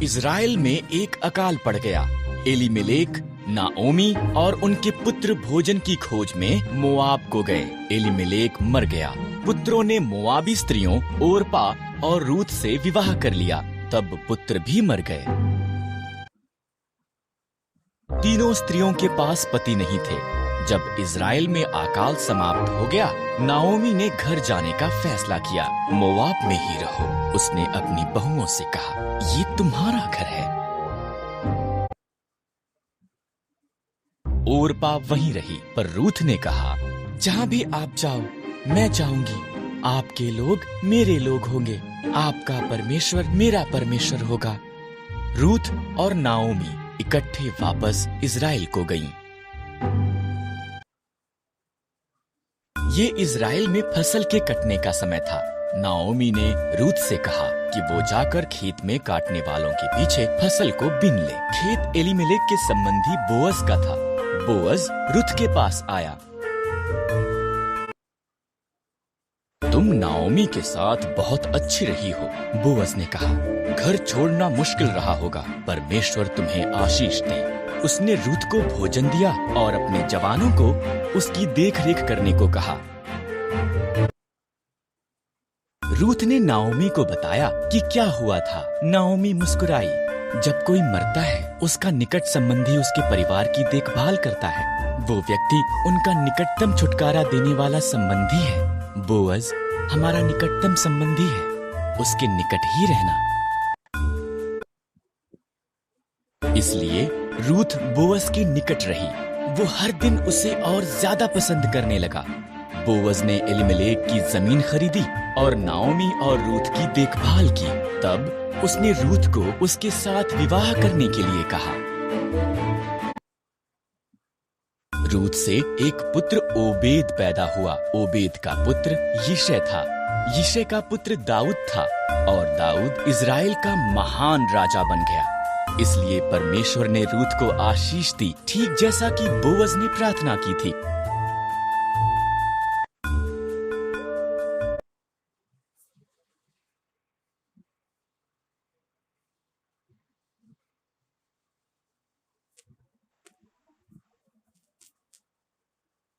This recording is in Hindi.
इज़राइल में एक अकाल पड़ गया। एलीमेलेक, नाओमी और उनके पुत्र भोजन की खोज में मोआब को गए। एलीमेलेक मर गया। पुत्रों ने मोआबी स्त्रियों ओरपा और रूत से विवाह कर लिया। तब पुत्र भी मर गए। तीनों स्त्रियों के पास पति नहीं थे। जब इज़राइल में अकाल समाप्त हो गया, नाओमी ने घर जाने का फैसला किया। मोआब में ही रहो, उसने अपनी बहुओं से कहा, ये तुम्हारा घर है। ओरपा वहीं रही, पर रूथ ने कहा, जहाँ भी आप जाओ मैं जाऊंगी। आपके लोग मेरे लोग होंगे, आपका परमेश्वर मेरा परमेश्वर होगा। रूथ और नाओमी इकट्ठे वापस इज़राइल को गईं। ये इज़राइल में फसल के कटने का समय था। नाओमी ने रूथ से कहा कि वो जाकर खेत में काटने वालों के पीछे फसल को बीन ले। खेत एलीमेलेक के संबंधी बोअज का था। बोअज रूथ के पास आया। तुम नाओमी के साथ बहुत अच्छी रही हो, बोअज ने कहा। घर छोड़ना मुश्किल रहा होगा, परमेश्वर तुम्हें आशीष दे। उसने रूथ को भोजन दिया और अपने जवानों को उसकी देखरेख करने को कहा। रूथ ने नाओमी को बताया कि क्या हुआ था। नाओमी मुस्कुराई। जब कोई मरता है, उसका निकट संबंधी उसके परिवार की देखभाल करता है। वो व्यक्ति उनका निकटतम छुटकारा देने वाला संबंधी है। बोअज हमारा निकटतम संबंधी है, उसके निकट ही रहना। इसलिए रूथ बोअज के निकट रही। वो हर दिन उसे और ज्यादा पसंद करने लगा। बोअज ने एलीमेलेक की जमीन खरीदी और नाओमी और रूथ की देखभाल की। तब उसने रूथ को उसके साथ विवाह करने के लिए कहा। रूथ से एक पुत्र ओबेद पैदा हुआ। ओबेद का पुत्र यिशै था। यिशै का पुत्र दाऊद था और दाऊद इज़राइल का महान राजा बन गया। इसलिए परमेश्वर ने रूथ को आशीष दी, ठीक जैसा कि बोअज ने प्रार्थना की थी।